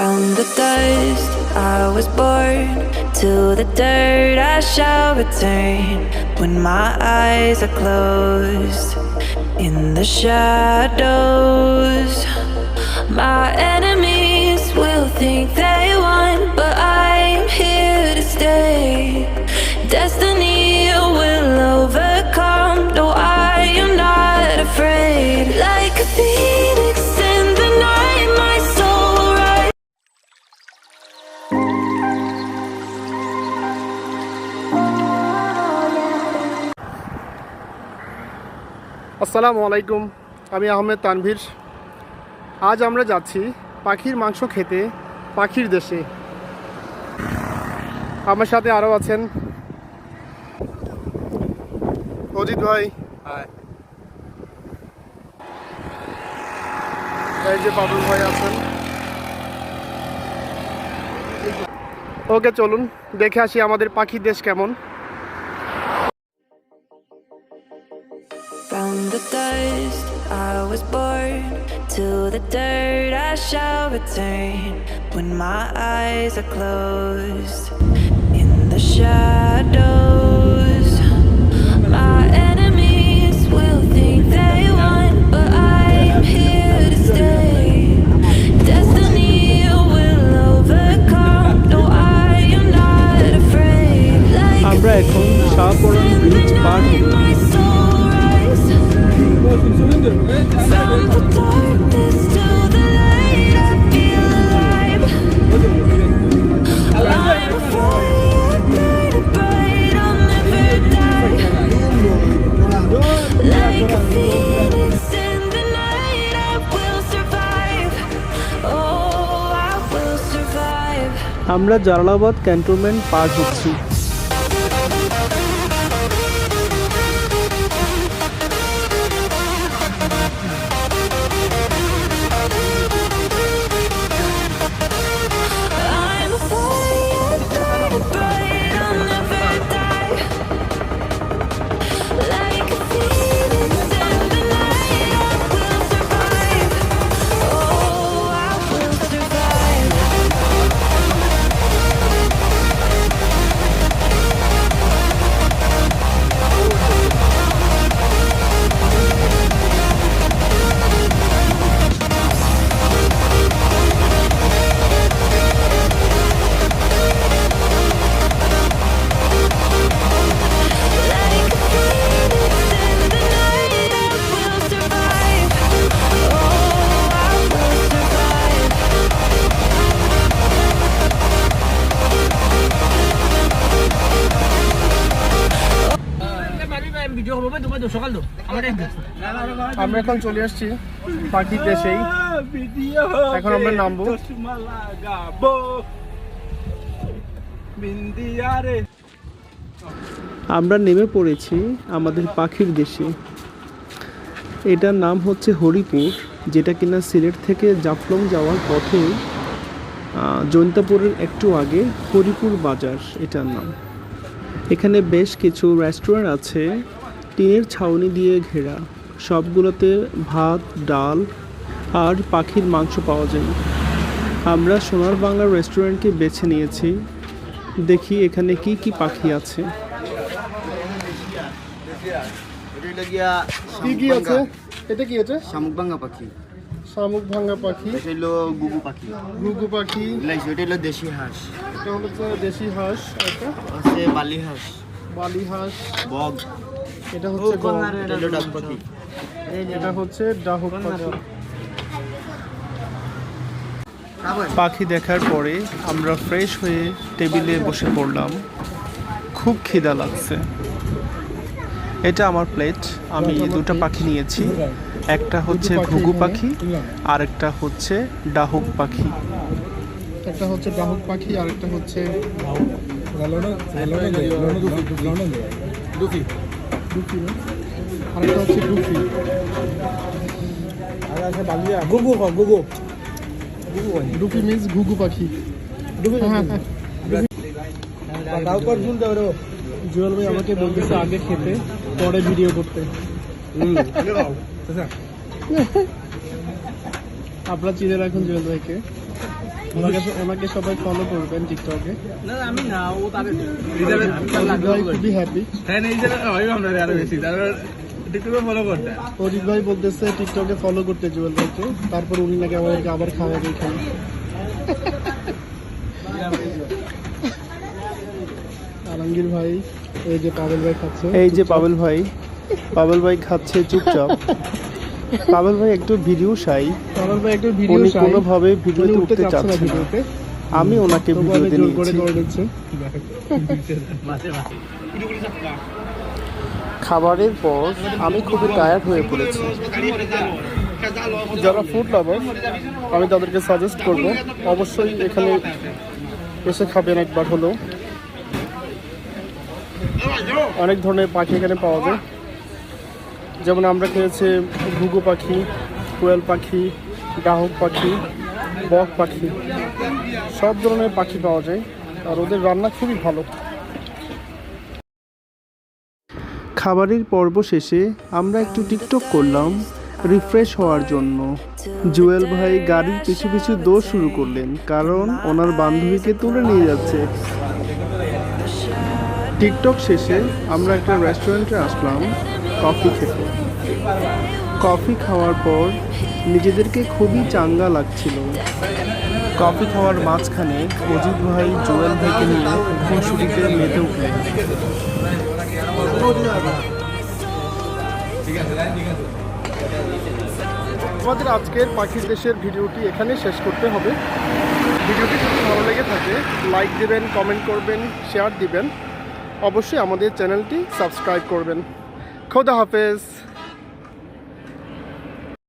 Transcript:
From the dust I was born, to the dirt I shall return. When my eyes are closed, in the shadows, my enemies will think they won, but I am here to stay. Destiny will overcome, no, I am not afraid. Like a phoenix in the night, my soul will rise. আসসালামু আলাইকুম, আমি আহমেদ তানভীর। আজ আমরা যাচ্ছি পাখির মাংস খেতে পাখির দেশে। আমার সাথে আরও আছেন অজিত ভাই, এই যে পাবুল ভাই আছেন। ওকে, চলুন দেখে আসি আমাদের পাখির দেশ কেমন। From the dust I was born, to the dirt I shall return. When my eyes are closed, in the shadows, my enemies will think they won, but I am here to stay. Destiny will overcome, no, I am not afraid. Like আমরা এখন Shahparan bridge পার হব। my soul rise. From the darkness to the light, I feel alive. I'm a fire, burning bright, I'll never die. Like a phoenix in the night, I will survive. Oh, I will survive. আমরা Jalalabad cantonment পার হচ্ছি। I'm a fire, burning bright, I'll never die. Like a phoenix in the night, I will survive. Oh, I will survive. Like a phoenix in the night, I will survive. Oh, I will survive. আমরা এখন চলে আসছি পাখির দেশেই। এখন আমরা নামবো। আমরা নেমে পড়েছি আমাদের পাখির দেশে। এটার নাম হচ্ছে হরিপুর, যেটা কিনা সিলেট থেকে জাফলং যাওয়ার পথে জৈন্তাপুরের একটু আগে হরিপুর বাজার এটার নাম। এখানে বেশ কিছু রেস্টুরেন্ট আছে, টিনের ছাউনি দিয়ে ঘেরা। সবগুলোতে ভাত, ডাল আর পাখির মাংস পাওয়া যায়। আমরা সোনার বাংলা রেস্টুরেন্টকে বেছে নিয়েছি। দেখি এখানে কি কি পাখি আছে। কি কি আছে? এটা কি আছে? শামুক ভাঙা পাখি, শামুক ভাঙা পাখি, এটা হলো গুগু পাখি, ঘুঘু পাখি, এটা হলো দেশি হাঁস, এটা হচ্ছে দেশি হাঁস, এটা আছে বালি হাঁস, বালি হাঁস, বগ, এটা হচ্ছে বগ, এটা হলো ডাক পাখি, এটা হচ্ছে ডাহুক পাখি। পাখি দেখার পরে আমরা ফ্রেশ হয়ে টেবিলে বসে পড়লাম। খুব খিদা লাগছে। এটা আমার প্লেট। আমি দুটো পাখি নিয়েছি, একটা হচ্ছে ঘুঘু পাখি আর একটা হচ্ছে ডাহুক পাখি। একটা হচ্ছে ডাহুক পাখি আর একটা হচ্ছে ডুফি, আর একটা হচ্ছে ডুফি। ডুফি মিন্স ঘুঘু পাখি। জুয়েল ভাই আমাকে বলতেছে আগে খেতে পরে ভিডিও করতে। আপনারা চিনে রাখুন জুয়েল ভাইকে। ওনাকে সবাই ফলো করবেন টিকটকে। না আমি না, ও তাদের খুবই হ্যাপি। হ্যাঁ এই জায়গায় হয় আমরা আরো বেশি, তারপর টিকটকে ফলো করতে। অজিত ভাই বলতেছে টিকটকে ফলো করতে জুয়েল ভাইকে, তারপর উনি নাকি আমাদেরকে আবার খাওয়াবে এখানে। আলমগীর ভাই, এই যে পাবেল ভাই খাচ্ছে, এই যে পাবেল ভাই খাচ্ছে চুপচাপ। পাবেল ভাই একটু ভিডিও শাই, উনি কোনোভাবে ভিডিওতে উঠতে চাচ্ছে না। আমি ওনাকে ভিডিওতে নিয়েছি। খাবারের পর আমি খুবই টায়ার্ড হয়ে পড়েছি। যারা ফুড লাভার আমি তাদেরকে সাজেস্ট করব অবশ্যই এখানে এসে খাবেন একবার হলেও। অনেক ধরনের পাখি এখানে পাওয়া যায়, যেমন আমরা খেয়েছি ঘুঘু পাখি, কোয়েল পাখি, ডাহুক পাখি, বক পাখি, সব ধরনের পাখি পাওয়া যায়, আর ওদের রান্না খুবই ভালো। খাবারের পর্ব শেষে আমরা একটু টিকটক করলাম রিফ্রেশ হওয়ার জন্য। জুয়েল ভাই গাড়ির পিছু পিছু দৌড় শুরু করলেন, কারণ ওনার বান্ধবীকে তুলে নিয়ে যাচ্ছে। টিকটক শেষে আমরা একটা রেস্টুরেন্টে আসলাম কফি খেতে। কফি খাওয়ার পর নিজেদেরকে খুবই চাঙ্গা লাগছিল। কফি খাওয়ার মাঝখানে অজিত ভাই জুয়েল ভাইকে নিয়ে খুনসুটিতে মেতে উঠলেন। আমাদের আজকের পাখির দেশের ভিডিওটি এখানে শেষ করতে হবে। ভিডিওটি যদি ভালো লেগে থাকে লাইক দিবেন, কমেন্ট করবেন, শেয়ার দিবেন, অবশ্যই আমাদের চ্যানেলটি সাবস্ক্রাইব করবেন। খোদা হাফেজ।